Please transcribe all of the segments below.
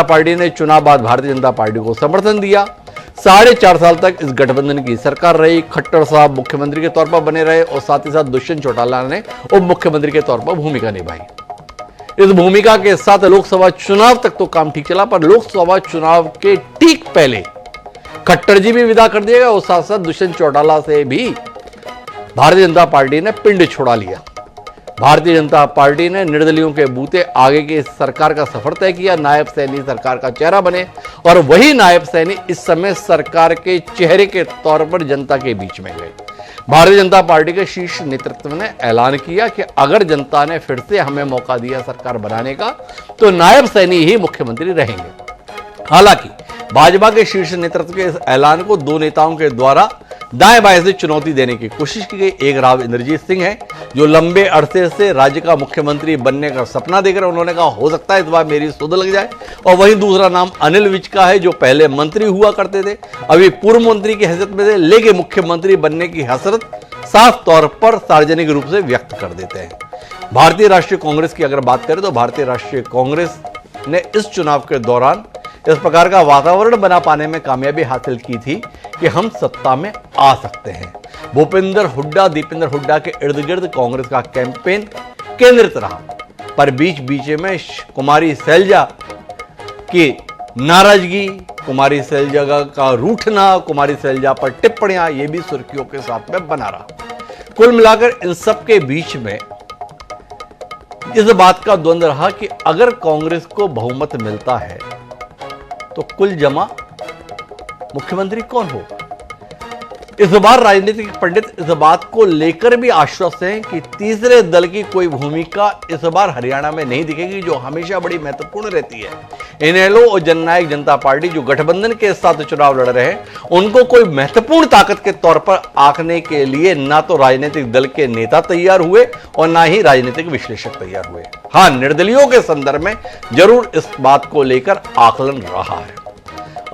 Party ने चुनाव बाद भारतीय जनता पार्टी को समर्थन दिया। 4.5 साल तक इस गठबंधन की सरकार रही। खट्टर साहब मुख्यमंत्री के तौर पर बने रहे और साथ ही साथ दुष्यंत चौटाला ने उप मुख्यमंत्री के तौर पर भूमिका निभाई। इस भूमिका के साथ लोकसभा चुनाव तक तो काम ठीक चला, पर लोकसभा चुनाव के ठीक पहले खट्टर जी भी विदा कर दिए गए और साथ साथ दुष्यंत चौटाला से भी भारतीय जनता पार्टी ने पिंड छोड़ा लिया। भारतीय जनता पार्टी ने निर्दलियों के बूते आगे की सरकार का सफर तय किया। नायब सैनी सरकार का चेहरा बने और वही नायब सैनी इस समय सरकार के चेहरे के तौर पर जनता के बीच में गए। भारतीय जनता पार्टी के शीर्ष नेतृत्व ने ऐलान किया कि अगर जनता ने फिर से हमें मौका दिया सरकार बनाने का तो नायब सैनी ही मुख्यमंत्री रहेंगे। हालांकि भाजपा के शीर्ष नेतृत्व के इस ऐलान को दो नेताओं के द्वारा दाएं बाएं से चुनौती देने की कोशिश की गई। एक राव इंद्रजीत सिंह है जो लंबे अरसे से राज्य का मुख्यमंत्री बनने का सपना देख रहे हैं। उन्होंने कहा हो सकता है इस बार मेरी सुध लग जाए। और वहीं दूसरा नाम अनिल विज का है जो पहले मंत्री हुआ करते थे, अभी पूर्व मंत्री की हैसियत में थे, लेकिन मुख्यमंत्री बनने की हसरत साफ तौर पर सार्वजनिक रूप से व्यक्त कर देते हैं। भारतीय राष्ट्रीय कांग्रेस की अगर बात करें तो भारतीय राष्ट्रीय कांग्रेस ने इस चुनाव के दौरान इस प्रकार का वातावरण बना पाने में कामयाबी हासिल की थी कि हम सत्ता में आ सकते हैं। भूपेंद्र हुड्डा, दीपेंद्र हुड्डा के इर्द गिर्द कांग्रेस का कैंपेन केंद्रित रहा, पर बीच बीच में कुमारी शैलजा की नाराजगी, कुमारी शैलजा का रूठना, कुमारी शैलजा पर टिप्पणियां, ये भी सुर्खियों के साथ में बना रहा। कुल मिलाकर इन सब के बीच में इस बात का द्वंद्व रहा कि अगर कांग्रेस को बहुमत मिलता है तो कुल जमा मुख्यमंत्री कौन होगा। इस बार राजनीतिक पंडित इस बात को लेकर भी आश्वस्त हैं कि तीसरे दल की कोई भूमिका इस बार हरियाणा में नहीं दिखेगी, जो हमेशा बड़ी महत्वपूर्ण रहती है। इनेलो और जननायक जनता पार्टी जो गठबंधन के साथ चुनाव लड़ रहे हैं, उनको कोई महत्वपूर्ण ताकत के तौर पर आंकने के लिए ना तो राजनीतिक दल के नेता तैयार हुए और ना ही राजनीतिक विश्लेषक तैयार हुए। हाँ, निर्दलियों के संदर्भ में जरूर इस बात को लेकर आकलन रहा है।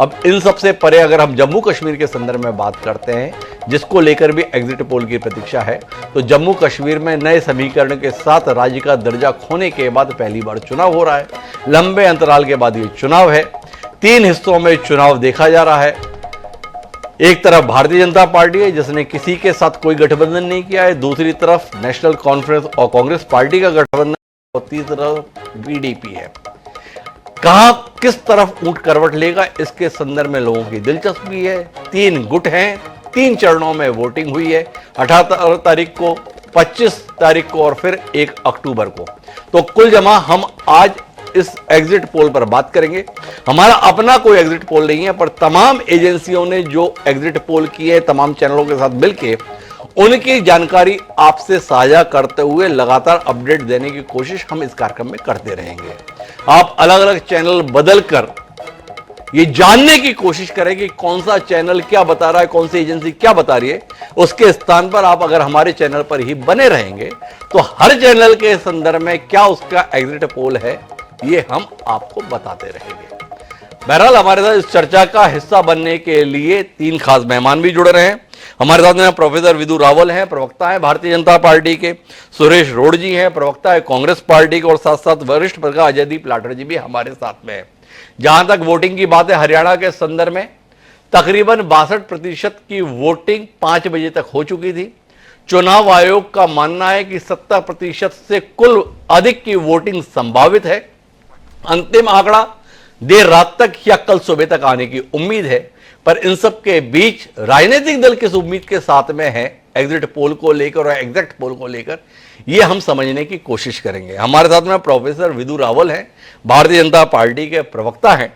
अब इन सबसे परे अगर हम जम्मू कश्मीर के संदर्भ में बात करते हैं, जिसको लेकर भी एग्जिट पोल की प्रतीक्षा है, तो जम्मू कश्मीर में नए समीकरण के साथ राज्य का दर्जा खोने के बाद पहली बार चुनाव हो रहा है। लंबे अंतराल के बाद ये चुनाव है। 3 हिस्सों में चुनाव देखा जा रहा है। एक तरफ भारतीय जनता पार्टी है जिसने किसी के साथ कोई गठबंधन नहीं किया है, दूसरी तरफ नेशनल कॉन्फ्रेंस और कांग्रेस पार्टी का गठबंधन और तीसरी तरफ बीडीपी है। कहां किस तरफ ऊंट करवट लेगा इसके संदर्भ में लोगों की दिलचस्पी है। 3 गुट हैं, 3 चरणों में वोटिंग हुई है, 18 तारीख को, 25 तारीख को और फिर 1 अक्टूबर को। तो कुल जमा हम आज इस एग्जिट पोल पर बात करेंगे। हमारा अपना कोई एग्जिट पोल नहीं है, पर तमाम एजेंसियों ने जो एग्जिट पोल किए, तमाम चैनलों के साथ मिलकर उनकी जानकारी आपसे साझा करते हुए लगातार अपडेट देने की कोशिश हम इस कार्यक्रम में करते रहेंगे। आप अलग अलग चैनल बदलकर ये जानने की कोशिश करें कि कौन सा चैनल क्या बता रहा है, कौन सी एजेंसी क्या बता रही है। उसके स्थान पर आप अगर हमारे चैनल पर ही बने रहेंगे तो हर चैनल के संदर्भ में क्या उसका एग्जिट पोल है, ये हम आपको बताते रहेंगे। बहरहाल हमारे साथ इस चर्चा का हिस्सा बनने के लिए 3 खास मेहमान भी जुड़ रहे हैं। हमारे साथ में प्रोफेसर विदु रावल हैं, प्रवक्ता हैं भारतीय जनता पार्टी के। सुरेश रोड जी हैं, प्रवक्ता है कांग्रेस पार्टी के, और साथ साथ वरिष्ठ पत्रकार अजयदीप लाठर जी भी हमारे साथ में हैं। जहां तक वोटिंग की बात है, हरियाणा के संदर्भ में तकरीबन 62% की वोटिंग 5 बजे तक हो चुकी थी। चुनाव आयोग का मानना है कि 70% से कुल अधिक की वोटिंग संभावित है। अंतिम आंकड़ा देर रात तक या कल सुबह तक आने की उम्मीद है। पर इन सब के बीच राजनीतिक दल किस उम्मीद के साथ में है एग्जिट पोल को लेकर और एग्जैक्ट पोल को लेकर, यह हम समझने की कोशिश करेंगे। हमारे साथ में प्रोफेसर विदु रावल हैं, भारतीय जनता पार्टी के प्रवक्ता हैं।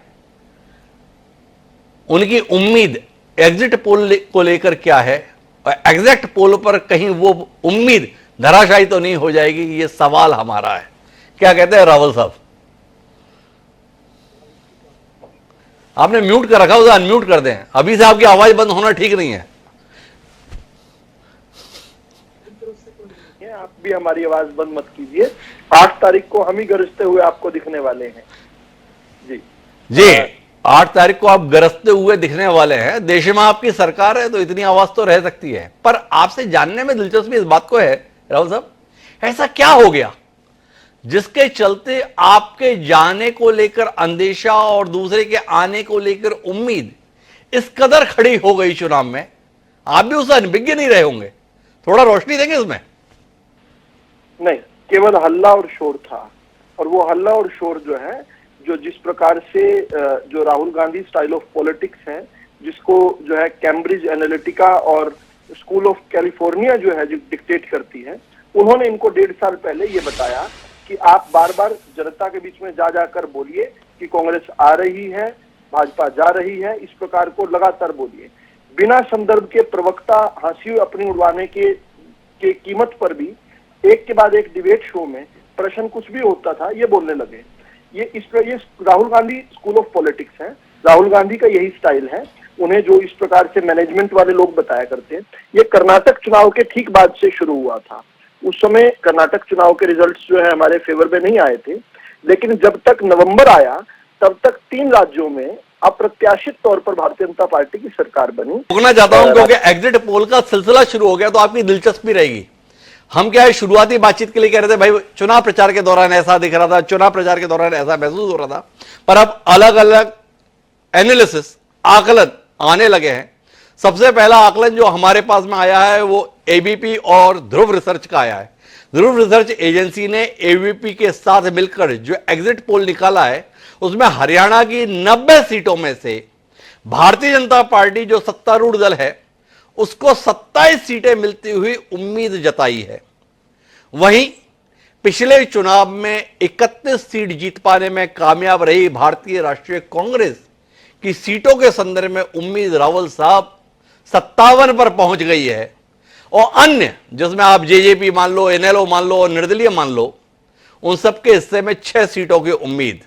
उनकी उम्मीद एग्जिट पोल को लेकर क्या है और एग्जैक्ट पोल पर कहीं वो उम्मीद धराशायी तो नहीं हो जाएगी, ये सवाल हमारा है। क्या कहते हैं रावल साहब? आपने म्यूट कर रखा, उसे अनम्यूट कर दें। अभी से आपकी आवाज बंद होना ठीक नहीं है। आप भी हमारी आवाज बंद मत कीजिए। 8 तारीख को हम ही गरजते हुए आपको दिखने वाले हैं। जी 8 तारीख को आप गरजते हुए दिखने वाले हैं। देश में आपकी सरकार है तो इतनी आवाज तो रह सकती है। पर आपसे जानने में दिलचस्पी इस बात को है राहुल साहब, ऐसा क्या हो गया जिसके चलते आपके जाने को लेकर अंदेशा और दूसरे के आने को लेकर उम्मीद इस कदर खड़ी हो गई चुनाव में, आप भी उससे अनभिज्ञ नहीं रहे होंगे। थोड़ा रोशनी देंगे इसमें? नहीं, केवल हल्ला और शोर था। और वो हल्ला और शोर जो है, जो जिस प्रकार से जो Rahul Gandhi style of politics है, जिसको जो है कैम्ब्रिज एनालिटिका और स्कूल ऑफ कैलिफोर्निया जो है जो डिक्टेट करती है, उन्होंने इनको 1.5 साल पहले ये बताया कि आप बार बार जनता के बीच में जा जाकर बोलिए कि कांग्रेस आ रही है, भाजपा जा रही है, इस प्रकार को लगातार बोलिए। बिना संदर्भ के प्रवक्ता हंसी अपनी उड़वाने के कीमत पर भी एक के बाद एक डिबेट शो में प्रश्न कुछ भी होता था ये बोलने लगे। ये Rahul Gandhi school of politics है, राहुल गांधी का यही स्टाइल है। उन्हें जो इस प्रकार से मैनेजमेंट वाले लोग बताया करते हैं, ये कर्नाटक चुनाव के ठीक बाद से शुरू हुआ था। उस समय कर्नाटक चुनाव के रिजल्ट्स जो है हमारे फेवर में नहीं आए थे, लेकिन जब तक नवंबर आया तब तक 3 राज्यों में अप्रत्याशित तौर पर भारतीय जनता पार्टी की सरकार बनी। रोकना चाहता हूं क्योंकि एग्जिट पोल का सिलसिला शुरू हो गया तो आपकी दिलचस्पी रहेगी। हम क्या है, शुरुआती बातचीत के लिए कह रहे थे भाई चुनाव प्रचार के दौरान ऐसा दिख रहा था, चुनाव प्रचार के दौरान ऐसा महसूस हो रहा था, पर अब अलग अलग एनालिसिस आकलन आने लगे हैं। सबसे पहला आकलन जो हमारे पास में आया है वो एबीपी और ध्रुव रिसर्च का आया है। ध्रुव रिसर्च एजेंसी ने एबीपी के साथ मिलकर जो एग्जिट पोल निकाला है उसमें हरियाणा की 90 सीटों में से भारतीय जनता पार्टी जो सत्तारूढ़ दल है उसको 27 सीटें मिलती हुई उम्मीद जताई है। वहीं पिछले चुनाव में 31 सीट जीत पाने में कामयाब रही भारतीय राष्ट्रीय कांग्रेस की सीटों के संदर्भ में उम्मीद रावल साहब 57 पर पहुंच गई है। और अन्य जिसमें आप जेजेपी मान लो, एनएलओ मान लो और निर्दलीय मान लो, उन सबके हिस्से में 6 सीटों की उम्मीद।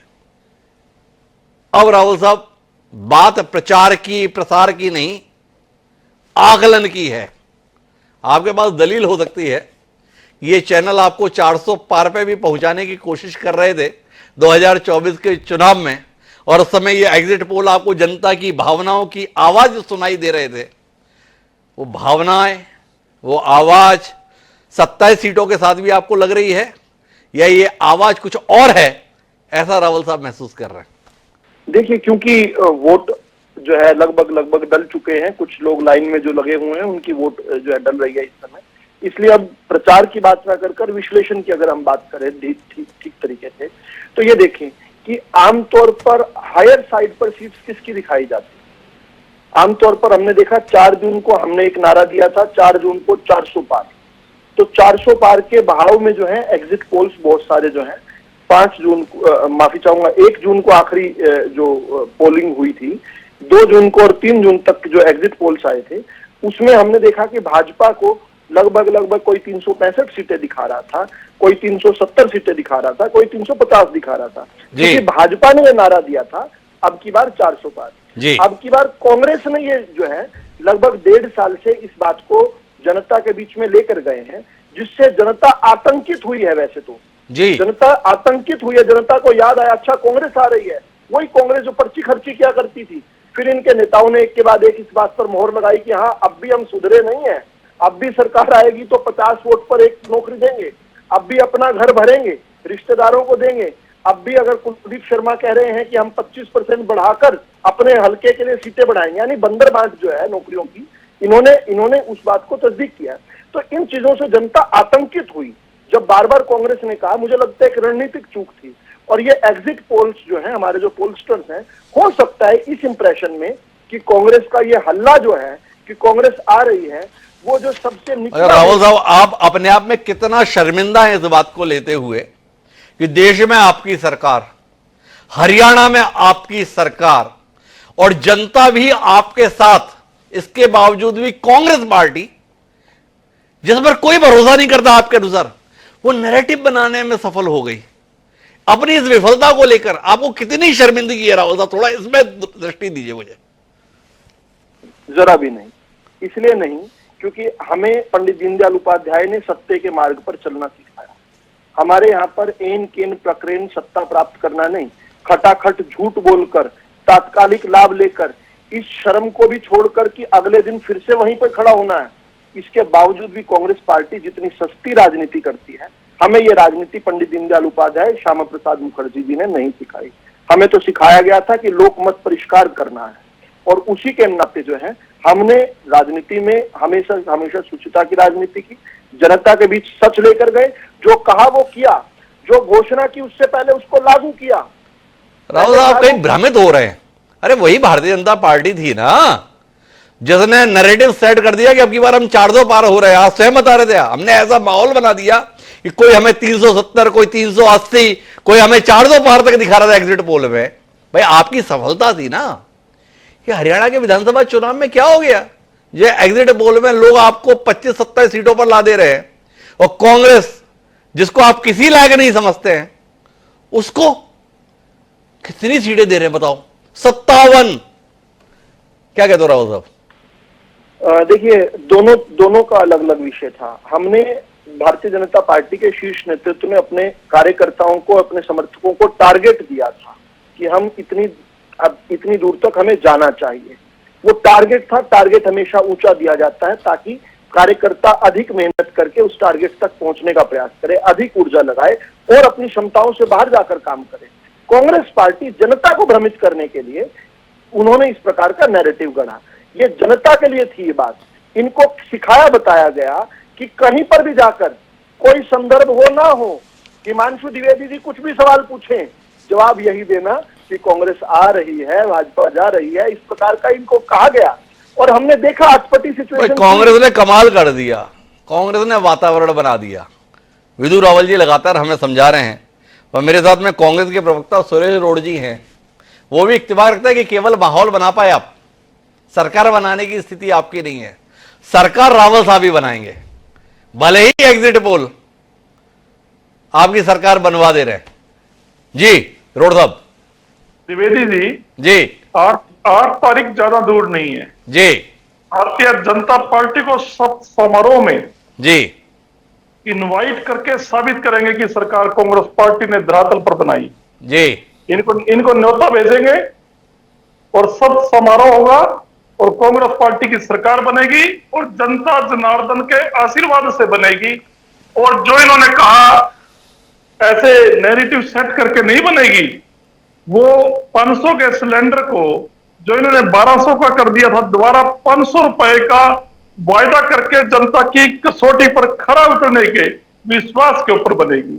अब राहुल साहब बात प्रचार की, प्रसार की नहीं, आकलन की है। आपके पास दलील हो सकती है, ये चैनल आपको 400 पार पे भी पहुंचाने की कोशिश कर रहे थे 2024 के चुनाव में, और उस समय ये एग्जिट पोल आपको जनता की भावनाओं की आवाज सुनाई दे रहे थे। वो भावनाएं, वो आवाज 27 सीटों के साथ भी आपको लग रही है या ये आवाज कुछ और है, ऐसा रावल साहब महसूस कर रहे हैं? देखिए, क्योंकि वोट जो है लगभग डल चुके हैं, कुछ लोग लाइन में जो लगे हुए हैं उनकी वोट जो है डल रही है इस समय, इसलिए अब प्रचार की बात ना कर विश्लेषण की अगर हम बात करें ठीक तरीके से, तो ये देखें कि आमतौर पर हायर साइड पर सीट्स किसकी दिखाई जाती है। आमतौर पर हमने देखा 4 जून को हमने एक नारा दिया था, 4 जून को 400 पार। तो 400 पार के बहाव में जो है एग्जिट पोल्स बहुत सारे जो हैं 5 जून माफी चाहूंगा 1 जून को आखिरी जो पोलिंग हुई थी, 2 जून को और 3 जून तक जो एग्जिट पोल्स आए थे, उसमें हमने देखा कि भाजपा को लगभग कोई 365 सीटें दिखा रहा था, कोई 370 सीटें दिखा रहा था, कोई 350 दिखा रहा था, क्योंकि भाजपा ने यह नारा दिया था अब की बार 400 पार। अब की बार कांग्रेस ने ये जो है लगभग 1.5 साल से इस बात को जनता के बीच में लेकर गए हैं, जिससे जनता आतंकित हुई है। वैसे तो जनता आतंकित हुई है, जनता को याद आया अच्छा कांग्रेस आ रही है, वही कांग्रेस जो पर्ची खर्ची किया करती थी। फिर इनके नेताओं ने एक के बाद एक इस बात पर मोहर लगाई कि हाँ अब भी हम सुधरे नहीं है, अब भी सरकार आएगी तो 50 वोट पर एक नौकरी देंगे, अब भी अपना घर भरेंगे, रिश्तेदारों को देंगे, अब भी अगर कुलदीप शर्मा कह रहे हैं कि हम 25% बढ़ाकर अपने हल्के के लिए सीटें बढ़ाएंगे, यानी बंदर बांट जो है नौकरियों की, इन्होंने उस बात को तस्दीक किया। तो इन चीजों से जनता आतंकित हुई जब बार बार कांग्रेस ने कहा। मुझे लगता है एक रणनीतिक चूक थी, और ये एग्जिट पोल्स जो है हमारे जो पोलस्टर्स हैं, हो सकता है इस इंप्रेशन में कि कांग्रेस का ये हल्ला जो है कि कांग्रेस आ रही है, वो जो सबसे निचला। राहुल साहब, आप अपने आप में कितना शर्मिंदा है इस बात को लेते हुए कि देश में आपकी सरकार, हरियाणा में आपकी सरकार और जनता भी आपके साथ, इसके बावजूद भी कांग्रेस पार्टी जिस पर कोई भरोसा नहीं करता आपके अनुसार, वो नैरेटिव बनाने में सफल हो गई। अपनी इस विफलता को लेकर आपको कितनी शर्मिंदगी है राहुल साहब, थोड़ा इसमें दृष्टि दीजिए मुझे। जरा भी नहीं, इसलिए नहीं क्योंकि हमें पंडित दीनदयाल उपाध्याय ने सत्य के मार्ग पर चलना सिखाया। हमारे यहाँ पर एन केन प्रकरण सत्ता प्राप्त करना नहीं, खटाखट झूठ बोलकर, तात्कालिक लाभ लेकर, इस शर्म को भी छोड़कर कि अगले दिन फिर से वहीं पर खड़ा होना है। इसके बावजूद भी कांग्रेस पार्टी जितनी सस्ती राजनीति करती है, हमें ये राजनीति पंडित दीनदयाल उपाध्याय, श्यामा प्रसाद मुखर्जी जी ने नहीं सिखाई। हमें तो सिखाया गया था कि लोकमत परिष्कार करना है, और उसी के नाते जो है हमने राजनीति में हमेशा हमेशा शुचिता की राजनीति की, जनता के बीच सच लेकर गए, जो कहा वो किया, जो घोषणा की उससे पहले उसको लागू किया। राहुल साहब कहीं भ्रमित हो रहे हैं। अरे वही भारतीय जनता पार्टी थी ना जिसने नैरेटिव सेट कर दिया कि अब की बार हम 400 पार हो रहे हैं। आप स्वयं बता रहे थे, हमने ऐसा माहौल बना दिया कि कोई हमें 370, कोई 380, कोई हमें 400 पार तक दिखा रहा था एग्जिट पोल में। भाई आपकी सफलता थी ना। ये हरियाणा के विधानसभा चुनाव में क्या हो गया? ये एग्जिट पोल में लोग आपको 25-27 सीटों पर ला दे रहे हैं, और कांग्रेस जिसको आप किसी लायक नहीं समझते हैं उसको कितनी सीटें दे रहे हैं बताओ? 57। क्या कहते हो राहुल साहब? देखिए, दोनों का अलग अलग विषय था। हमने भारतीय जनता पार्टी के शीर्ष नेतृत्व ने अपने कार्यकर्ताओं को, अपने समर्थकों को टारगेट दिया था कि हम इतनी दूर तक हमें जाना चाहिए। वो टारगेट था। टारगेट हमेशा ऊंचा दिया जाता है ताकि कार्यकर्ता अधिक मेहनत करके उस टारगेट तक पहुंचने का प्रयास करे, अधिक ऊर्जा लगाए और अपनी क्षमताओं से बाहर जाकर काम करे। कांग्रेस पार्टी जनता को भ्रमित करने के लिए उन्होंने इस प्रकार का नैरेटिव गढ़ा। ये जनता के लिए थी ये बात। इनको सिखाया बताया गया कि कहीं पर भी जाकर कोई संदर्भ हो ना हो, हिमांशु द्विवेदी जी कुछ भी सवाल पूछें, जवाब यही देना कि कांग्रेस आ रही है, भाजपा जा रही है। इस प्रकार का इनको कहा गया और हमने देखा अटपटी सिचुएशन। कांग्रेस ने कमाल कर दिया। कांग्रेस ने वातावरण बना दिया। विधु रावल जी लगातार हमें समझा रहे हैं, और मेरे साथ में कांग्रेस के प्रवक्ता सुरेश रोड जी हैं। वो भी इत्तेफाक रखता है कि केवल माहौल बना पाए आप, सरकार बनाने की स्थिति आपकी नहीं है। सरकार रावल साहब ही बनाएंगे, भले ही एग्जिट पोल आपकी सरकार बनवा दे रहे हैं। जी रोड साहब। द्विवेदी जी, 8 तारीख ज्यादा दूर नहीं है जी। भारतीय जनता पार्टी को सब समारोह में जी इनवाइट करके साबित करेंगे कि सरकार कांग्रेस पार्टी ने धरातल पर बनाई। जी इनको न्योता भेजेंगे और सब समारोह होगा और कांग्रेस पार्टी की सरकार बनेगी और जनता जनार्दन के आशीर्वाद से बनेगी। और जो इन्होंने कहा ऐसे नैरेटिव सेट करके नहीं बनेगी। वो 500 के सिलेंडर को जो इन्होंने 1200 का कर दिया था, दोबारा 500 रुपए का वायदा करके जनता की कसौटी पर खरा उतरने के विश्वास के ऊपर बनेगी।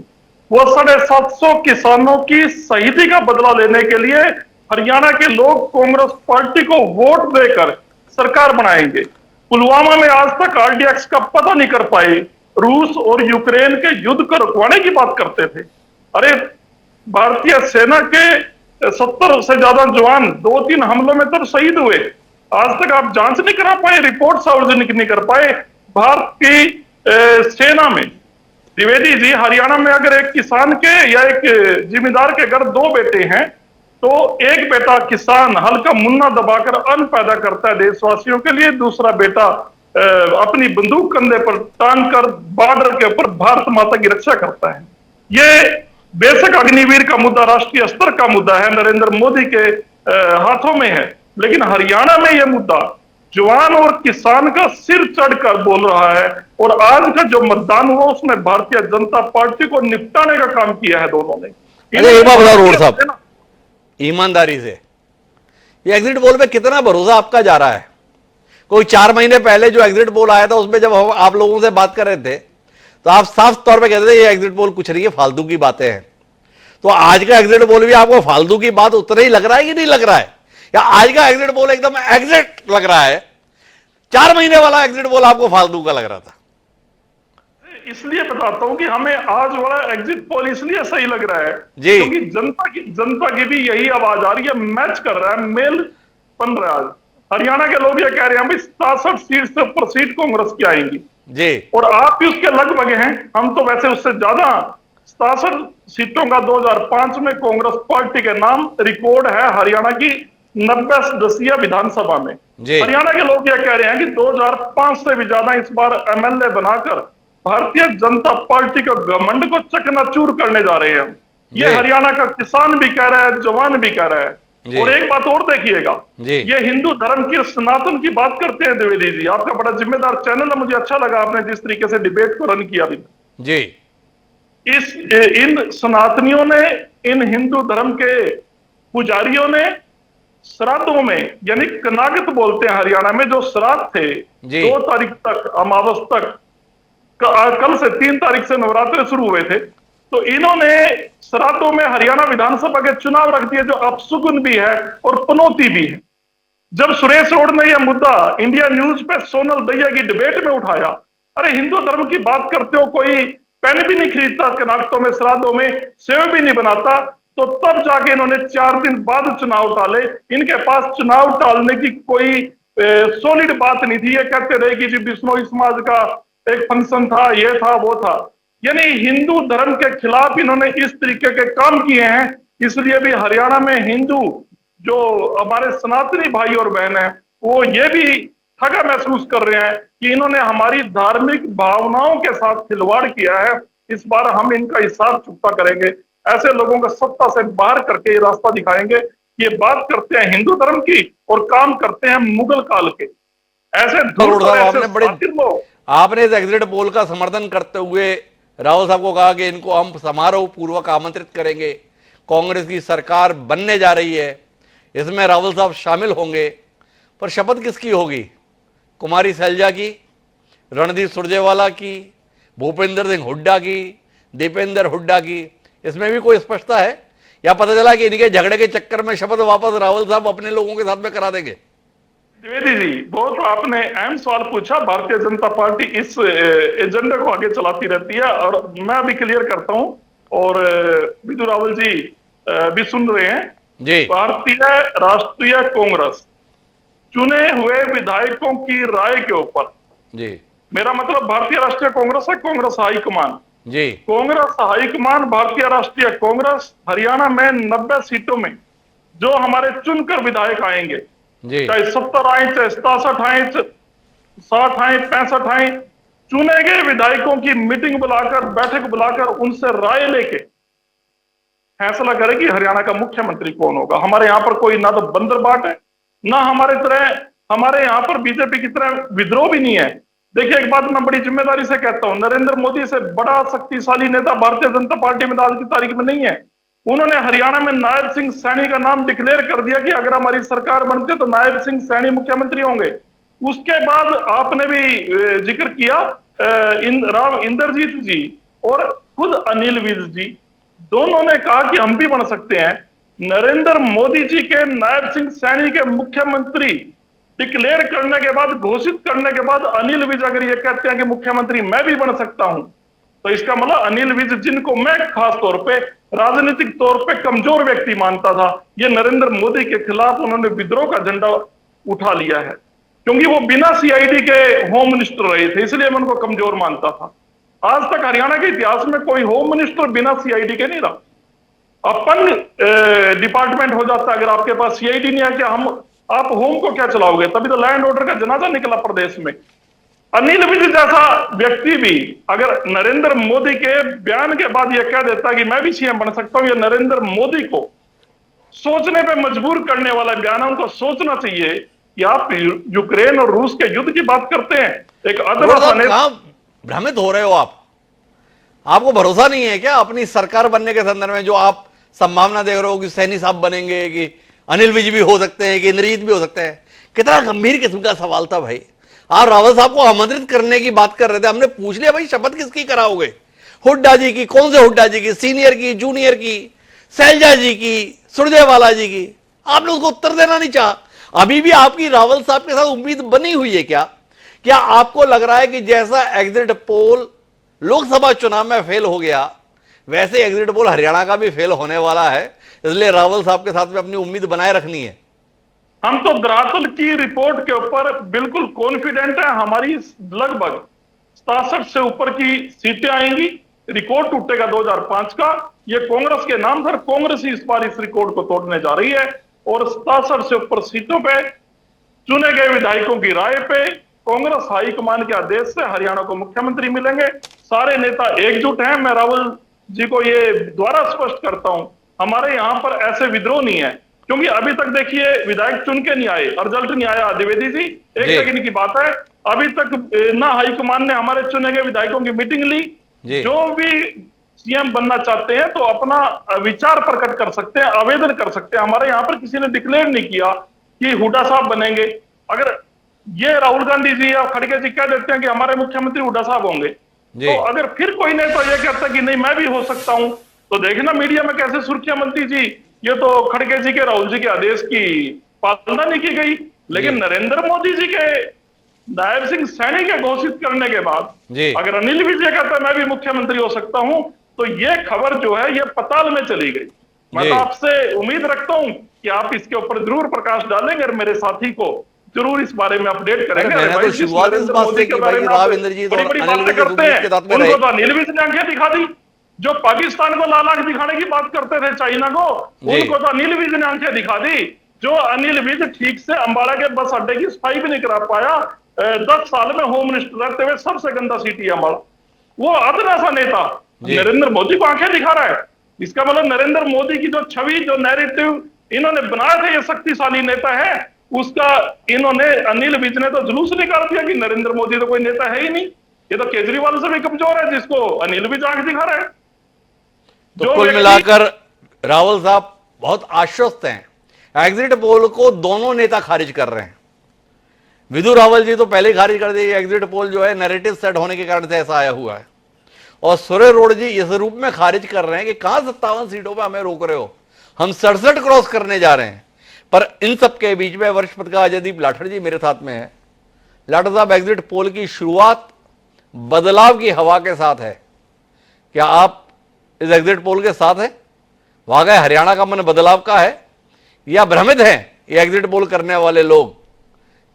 वो 750 किसानों की शहीदी का बदला लेने के लिए हरियाणा के लोग कांग्रेस पार्टी को वोट देकर सरकार बनाएंगे। पुलवामा में आज तक आरडीएक्स का पता नहीं कर पाए, रूस और यूक्रेन के युद्ध को रुकवाने की बात करते थे। अरे भारतीय सेना के 70 से ज्यादा जवान 2-3 हमलों में तो शहीद हुए। आज तक आप जांच नहीं करा पाए, रिपोर्ट सार्वजनिक नहीं कर पाए भारत की सेना में। द्विवेदी जी, हरियाणा में अगर एक किसान के या एक जिम्मेदार के घर 2 बेटे हैं तो एक बेटा किसान हल्का मुन्ना दबाकर अन्न पैदा करता है देशवासियों के लिए, दूसरा बेटा अपनी बंदूक कंधे पर टांग कर बॉर्डर के ऊपर भारत माता की रक्षा करता है। ये बेशक अग्निवीर का मुद्दा राष्ट्रीय स्तर का मुद्दा है, नरेंद्र मोदी के हाथों में है, लेकिन हरियाणा में यह मुद्दा जवान और किसान का सिर चढ़कर बोल रहा है। और आज का जो मतदान हुआ उसमें भारतीय जनता पार्टी को निपटाने का काम किया है दोनों ने। एक बात बताओ रोड साहब, ईमानदारी से ये एग्जिट पोल पे कितना भरोसा आपका जा रहा है? कोई 4 महीने पहले जो एग्जिट पोल आया था उसमें जब हम आप लोगों से बात कर रहे थे तो आप साफ तौर पे कहते थे ये एग्जिट पोल कुछ नहीं है, फालतू की बातें हैं। तो आज का एग्जिट पोल भी आपको फालतू की बात उतना ही लग रहा है कि नहीं लग रहा है? या आज का एग्जिट पोल एकदम एग्जिट लग रहा है? 4 महीने वाला एग्जिट पोल आपको फालतू का लग रहा था? इसलिए बताता हूं कि हमें आज वाला एग्जिट पोल इसलिए सही लग रहा है जी, क्योंकि जनता की भी यही आवाज आ रही है, मैच कर रहा है, मेल बन रहा है। हरियाणा के लोग ये कह रहे हैं भाई 67 सीट से ऊपर सीट कांग्रेस की आएंगी जी, और आप भी उसके लगभग हैं। हम तो वैसे उससे ज्यादा 67 सीटों का 2005 में कांग्रेस पार्टी के नाम रिकॉर्ड है हरियाणा की 90 सदस्यीय विधानसभा में। हरियाणा के लोग ये कह रहे हैं कि 2005 से भी ज्यादा इस बार एमएलए बनाकर भारतीय जनता पार्टी के घमंड को चकनाचूर करने जा रहे हैं। ये हरियाणा का किसान भी कह रहा है, जवान भी कह रहा है। और एक बात और देखिएगा, ये हिंदू धर्म की सनातन की बात करते हैं द्विवेदी जी, आपका बड़ा जिम्मेदार चैनल है, मुझे अच्छा लगा आपने जिस तरीके से डिबेट को रन किया भी। जी इन सनातनियों ने, इन हिंदू धर्म के पुजारियों ने श्राद्धों में, यानी कनागत बोलते हैं हरियाणा में, जो श्राद्ध थे जी। 2 तारीख तक, अमावस तक, कल से 3 तारीख से नवरात्र शुरू हुए थे, तो इन्होंने श्राद्धों में हरियाणा विधानसभा के चुनाव रख दिए, जो अपशुकुन भी है और पनौती भी है। जब सुरेश रोड ने यह मुद्दा इंडिया न्यूज पे सोनल दहिया की डिबेट में उठाया, अरे हिंदू धर्म की बात करते हो, कोई पेन भी नहीं खरीदता कनागतों में, श्राद्धों में सेव भी नहीं बनाता, तो तब जाके इन्होंने 4 दिन बाद चुनाव टाले। इनके पास चुनाव टालने की कोई सॉलिड बात नहीं थी। ये कहते रहे कि जी बिश्नोई समाज का एक फंक्शन था, ये था, वो था। यानी हिंदू धर्म के खिलाफ इन्होंने इस तरीके के काम किए हैं। इसलिए भी हरियाणा में हिंदू जो हमारे सनातनी भाई और बहन हैं, वो ये भी ठगा महसूस कर रहे हैं कि इन्होंने हमारी धार्मिक भावनाओं के साथ खिलवाड़ किया है। इस बार हम इनका हिसाब चुकता करेंगे। ऐसे लोगों को सत्ता से बाहर करके ये रास्ता दिखाएंगे। ये बात करते हैं हिंदू धर्म की और काम करते हैं मुगल काल के। ऐसे धूर्त और ऐसे शातिर लोग। आपने इस एग्जिट पोल का समर्थन करते हुए राहुल साहब को कहा कि इनको हम समारोह पूर्वक आमंत्रित करेंगे, कांग्रेस की सरकार बनने जा रही है, इसमें राहुल साहब शामिल होंगे, पर शपथ किसकी होगी? कुमारी सैलजा की, रणदीप सुरजेवाला की, भूपेंद्र सिंह हुड्डा की, दीपेंद्र हुड्डा की? इसमें भी कोई स्पष्टता है या पता चला कि इनके झगड़े के चक्कर में शपथ वापस राहुल साहब अपने लोगों के साथ में करा देंगे? द्विवेदी जी, बहुत आपने अहम सवाल पूछा। भारतीय जनता पार्टी इस एजेंडे को आगे चलाती रहती है और मैं अभी क्लियर करता हूं, और विजू रावल जी भी सुन रहे हैं जी। भारतीय राष्ट्रीय कांग्रेस चुने हुए विधायकों की राय के ऊपर, जी मेरा मतलब भारतीय राष्ट्रीय कांग्रेस है, कांग्रेस हाईकमान, जी कांग्रेस हाईकमान भारतीय राष्ट्रीय कांग्रेस हरियाणा में 90 सीटों में जो हमारे चुनकर विधायक आएंगे, जी चाहे 70 आए, चाहे 67 आए, 60 आए, 65 आए, चुने गए विधायकों की मीटिंग बुलाकर, बैठक बुलाकर उनसे राय लेके फैसला करे कि हरियाणा का मुख्यमंत्री कौन होगा। हमारे यहाँ पर कोई ना तो बंदर बाट है, ना हमारे यहाँ पर बीजेपी की तरह विद्रोह भी नहीं है। देखिए, एक बात मैं बड़ी जिम्मेदारी से कहता हूं, नरेंद्र मोदी से बड़ा शक्तिशाली नेता भारतीय जनता पार्टी में आज की तारीख में नहीं है। उन्होंने हरियाणा में नायब सिंह सैनी का नाम डिक्लेयर कर दिया कि अगर हमारी सरकार बनती है तो नायब सिंह सैनी मुख्यमंत्री होंगे। उसके बाद आपने भी जिक्र किया राव इंद्रजीत जी और खुद अनिल विज जी, दोनों ने कहा कि हम भी बन सकते हैं। नरेंद्र मोदी जी के नायब सिंह सैनी के मुख्यमंत्री डिक्लेयर करने के बाद, घोषित करने के बाद अनिल विज अगर ये कहते हैं कि मुख्यमंत्री मैं भी बन सकता हूं, तो इसका मतलब अनिल विज, जिनको मैं खास तौर पे राजनीतिक तौर पे कमजोर व्यक्ति मानता था, ये नरेंद्र मोदी के खिलाफ उन्होंने विद्रोह का झंडा उठा लिया है। क्योंकि वो बिना सीआईडी के होम मिनिस्टर रहे थे, इसलिए मैं उनको कमजोर मानता था। आज तक हरियाणा के इतिहास में कोई होम मिनिस्टर बिना सीआईडी के नहीं रहा। अपन डिपार्टमेंट हो जाता अगर आपके पास सीआईडी नहीं है, क्या आप होम को क्या चलाओगे? तभी तो लैंड ऑर्डर का जनाजा निकला प्रदेश में। अनिल विज जैसा व्यक्ति भी अगर नरेंद्र मोदी के बयान के बाद यह कह देता कि मैं भी सीएम बन सकता हूं, यह नरेंद्र मोदी को सोचने पे मजबूर करने वाला बयान है। उनको सोचना चाहिए कि आप यूक्रेन और रूस के युद्ध की बात करते हैं, एक कहां भ्रमित हो रहे हो आप? आपको भरोसा नहीं है क्या अपनी सरकार बनने के संदर्भ में? जो आप संभावना देख रहे हो कि सैनी साहब बनेंगे, कि अनिल विज भी हो सकते हैं, कि इंद्रजीत भी हो सकते हैं, कितना गंभीर किस्म का सवाल था भाई। आप रावत साहब को आमंत्रित करने की बात कर रहे थे, हमने पूछ लिया भाई शपथ किसकी कराओगे? हुड्डा जी की? कौन से हुड्डा जी की? सीनियर की, जूनियर की, सैलजा जी की, सुरजेवाला जी की? आपने उसको उत्तर देना नहीं चाहा। अभी भी आपकी रावल साहब के साथ उम्मीद बनी हुई है क्या? क्या आपको लग रहा है कि जैसा एग्जिट पोल लोकसभा चुनाव में फेल हो गया, वैसे एग्जिट पोल हरियाणा का भी फेल होने वाला है, इसलिए रावल साहब के साथ में अपनी उम्मीद बनाए रखनी है? हम तो धरातल की रिपोर्ट के ऊपर बिल्कुल कॉन्फिडेंट है। हमारी लगभग 67 से ऊपर की सीटें आएंगी। रिकॉर्ड टूटेगा 2005 का, ये कांग्रेस के नाम पर, कांग्रेस ही इस बार इस रिकॉर्ड को तोड़ने जा रही है। और 67 से ऊपर सीटों पे चुने गए विधायकों की राय पे कांग्रेस हाईकमान के आदेश से हरियाणा को मुख्यमंत्री मिलेंगे। सारे नेता एकजुट हैं। मैं राहुल जी को ये दोबारा स्पष्ट करता हूं, हमारे यहां पर ऐसे विद्रोह नहीं है। क्योंकि अभी तक देखिए विधायक चुन के नहीं आए, रिजल्ट नहीं आया। द्विवेदी जी, एक सेकंड की बात है, अभी तक ना हाईकमान ने हमारे चुने गए विधायकों की मीटिंग ली। जो भी सीएम बनना चाहते हैं तो अपना विचार प्रकट कर सकते हैं, आवेदन कर सकते हैं। हमारे यहाँ पर किसी ने डिक्लेयर नहीं किया कि हुड्डा साहब बनेंगे। अगर ये राहुल गांधी जी या खड़गे जी कह देते हैं कि हमारे मुख्यमंत्री हुड्डा साहब होंगे, तो अगर फिर कोई नेता ये कहता है कि नहीं मैं भी हो सकता हूं, तो देखना मीडिया में कैसे सुर्खियां बनती जी, ये तो खड़गे जी के राहुल जी के आदेश की पालना नहीं की गई। लेकिन नरेंद्र मोदी जी के नायब सिंह सैनी के घोषित करने के बाद अगर अनिल विज ये कहता है मैं भी मुख्यमंत्री हो सकता हूं, तो ये खबर जो है ये पताल में चली गई। मैं तो आपसे उम्मीद रखता हूं कि आप इसके ऊपर जरूर प्रकाश डालेंगे और मेरे साथी को जरूर इस बारे में अपडेट करेंगे। मैंने तो शुरुआत इस बात से की भाई राव इंद्रजीत और अनिल विज करते हैं, के साथ में रहे। उनको तो अनिल विज ने आंखें दिखा दी। जो पाकिस्तान को लाल आंख दिखाने की बात करते थे चाइना को, उनको तो अनिल विज ने आंखें दिखा दी। जो अनिल विज ठीक से अंबाला के बस अड्डे की सफाई भी नहीं करा पाया, 10 साल में होम मिनिस्टर रहते हुए सबसे गंदा सिटी अंबाला, वो अदना सा नेता नरेंद्र मोदी को आंखें दिखा रहा है। इसका मतलब नरेंद्र मोदी की जो छवि, जो नैरेटिव इन्होंने बनाया था ये शक्तिशाली नेता है, उसका इन्होंने अनिल विज ने तो जुलूस निकाल दिया कि नरेंद्र मोदी तो कोई नेता है ही नहीं, ये तो केजरीवाल से भी कमजोर है जिसको अनिल विज आंख दिखा रहा है। तो कुल मिलाकर रावल साहब बहुत आश्वस्त हैं। एग्जिट पोल को दोनों नेता खारिज कर रहे हैं। विधु रावल जी तो पहले ही खारिज कर दिए, एग्जिट पोल जो है नैरेटिव सेट होने के कारण से ऐसा आया हुआ है। और सुरेश रोड जी इस रूप में खारिज कर रहे हैं कि कहां 57 सीटों पर हमें रोक रहे हो, हम 67 क्रॉस करने जा रहे हैं। पर इन सब के बीच में वरिष्ठ पत्रकार अजयदीप लाठर जी मेरे साथ में है। लाठर साहब, एग्जिट पोल की शुरुआत बदलाव की हवा के साथ है, क्या आप इस एग्जिट पोल के साथ हैं? वाकई हरियाणा का मन बदलाव का है या भ्रमित हैं ये एग्जिट पोल करने वाले लोग?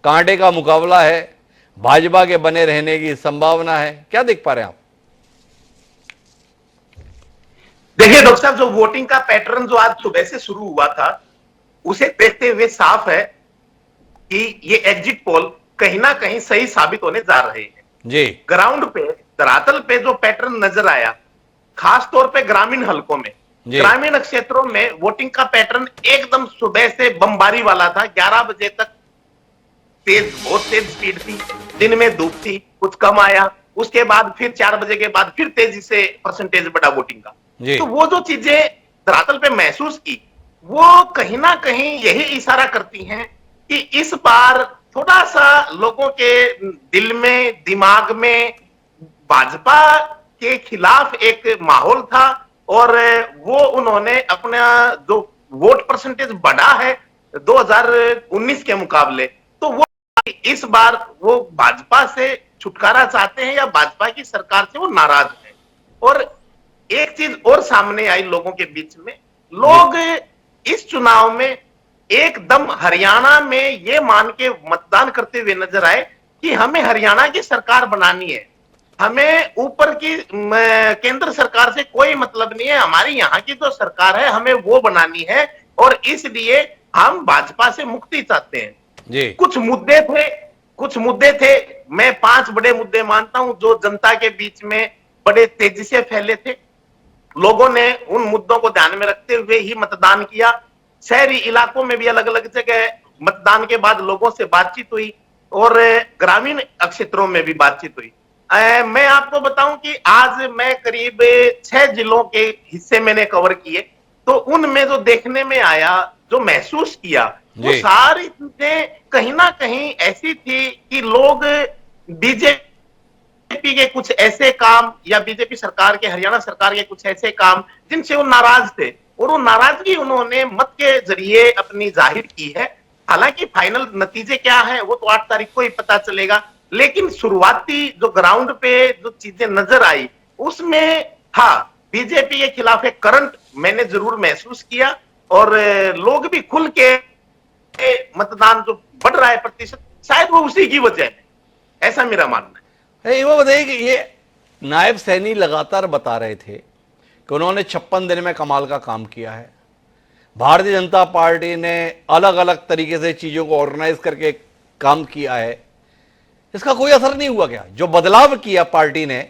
कांटे का मुकाबला है, भाजपा के बने रहने की संभावना है, क्या देख पा रहे हैं आप? देखिए डॉक्टर साहब, जो वोटिंग का पैटर्न जो आज सुबह से शुरू हुआ था उसे देखते हुए साफ है कि ये एग्जिट पोल कहीं ना कहीं सही साबित होने जा रहे हैं जी। ग्राउंड पे, धरातल पे जो पैटर्न नजर आया, खास तौर पे ग्रामीण हलकों में, ग्रामीण क्षेत्रों में वोटिंग का पैटर्न एकदम सुबह से बमबारी वाला था। 11 बजे तक बहुत तेज स्पीड थी, दिन में धूप थी, कुछ कम आया, उसके बाद फिर 4 बजे के बाद फिर तेजी से परसेंटेज बढ़ा वोटिंग का। तो वो जो चीजें धरातल पे महसूस की, वो कहीं ना कहीं यही इशारा करती हैं कि इस बार थोड़ा सा लोगों के दिल में, दिमाग में भाजपा के खिलाफ एक माहौल था और वो उन्होंने अपना जो वोट परसेंटेज बढ़ा है 2019 के मुकाबले, तो वो इस बार वो भाजपा से छुटकारा चाहते हैं या भाजपा की सरकार से वो नाराज है। और एक चीज और सामने आई लोगों के बीच में, लोग इस चुनाव में एकदम हरियाणा में ये मान के मतदान करते हुए नजर आए कि हमें हरियाणा की सरकार बनानी है, हमें ऊपर की केंद्र सरकार से कोई मतलब नहीं है, हमारी यहाँ की जो सरकार है हमें वो बनानी है और इसलिए हम भाजपा से मुक्ति चाहते हैं जी। कुछ मुद्दे थे, मैं 5 बड़े मुद्दे मानता हूं जो जनता के बीच में बड़े तेजी से फैले थे। लोगों ने उन मुद्दों को ध्यान में रखते हुए ही मतदान किया। शहरी इलाकों में भी अलग अलग जगह मतदान के बाद लोगों से बातचीत हुई और ग्रामीण क्षेत्रों में भी बातचीत हुई। मैं आपको बताऊं कि आज मैं करीब 6 जिलों के हिस्से मैंने कवर किए, तो उनमें जो देखने में आया, जो महसूस किया, वो सारी चीजें कहीं ना कहीं ऐसी थी कि लोग बीजेपी के कुछ ऐसे काम या बीजेपी सरकार के, हरियाणा सरकार के कुछ ऐसे काम जिनसे वो नाराज थे और वो नाराजगी उन्होंने मत के जरिए अपनी जाहिर की है। हालांकि फाइनल नतीजे क्या है वो तो 8 तारीख को ही पता चलेगा, लेकिन शुरुआती जो ग्राउंड पे जो चीजें नजर आई उसमें हाँ, बीजेपी के खिलाफ एक करंट मैंने जरूर महसूस किया और लोग भी खुल के मतदान जो बढ़ रहा है प्रतिशत, शायद वो उसी की वजह है, ऐसा मेरा मानना है। वो बताइए कि ये नायब सैनी लगातार बता रहे थे कि उन्होंने 56 दिन में कमाल का काम किया है। भारतीय जनता पार्टी ने अलग अलग तरीके से चीजों को ऑर्गेनाइज करके काम किया है, इसका कोई असर नहीं हुआ क्या? जो बदलाव किया पार्टी ने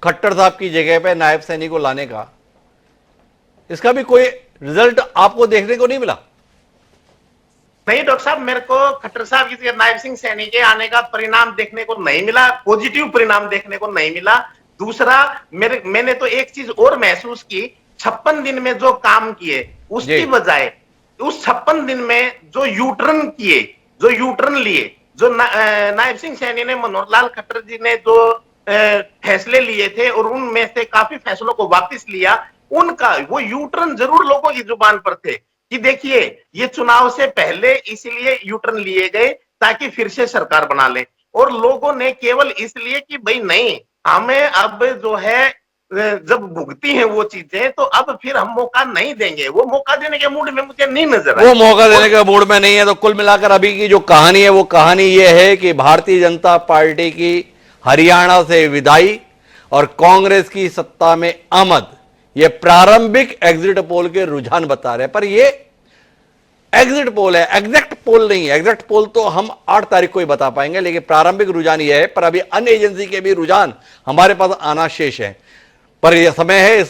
खट्टर साहब की जगह पे नायब सैनी को लाने का, इसका भी कोई रिजल्ट आपको देखने को नहीं मिला? नहीं डॉक्टर साहब, मेरे को खट्टर साहब की जगह नायब सिंह सैनी के आने का परिणाम देखने को नहीं मिला, पॉजिटिव परिणाम देखने को नहीं मिला। दूसरा मैंने तो एक चीज और महसूस की, 56 दिन में जो काम किए उसकी बजाय उस 56 दिन में जो यूटर्न किए, जो यूटर्न लिए, जो नायब सिंह सैनी ने, मनोहर लाल खट्टर जी ने जो फैसले लिए थे और उनमें से काफी फैसलों को वापस लिया, उनका वो यूटर्न जरूर लोगों की जुबान पर थे कि देखिए ये चुनाव से पहले इसीलिए यूटर्न लिए गए ताकि फिर से सरकार बना ले, और लोगों ने केवल इसलिए कि भाई नहीं, हमें अब जो है जब भुगती हैं वो चीजें तो अब फिर हम मौका नहीं देंगे, वो मौका देने के मूड में मुझे नहीं नजर आया। वो मौका देने के मूड में नहीं है। तो कुल मिलाकर अभी की जो कहानी है वो कहानी ये है कि भारतीय जनता पार्टी की हरियाणा से विदाई और कांग्रेस की सत्ता में आमद, ये प्रारंभिक एग्जिट पोल के रुझान बता रहे हैं। पर ये एग्जिट पोल है, एग्जैक्ट पोल नहीं है। एग्जैक्ट पोल तो हम 8 तारीख को ही बता पाएंगे, लेकिन प्रारंभिक रुझान ये है। पर अभी अन्य एजेंसी के भी रुझान हमारे पास आना शेष है। पर यह समय है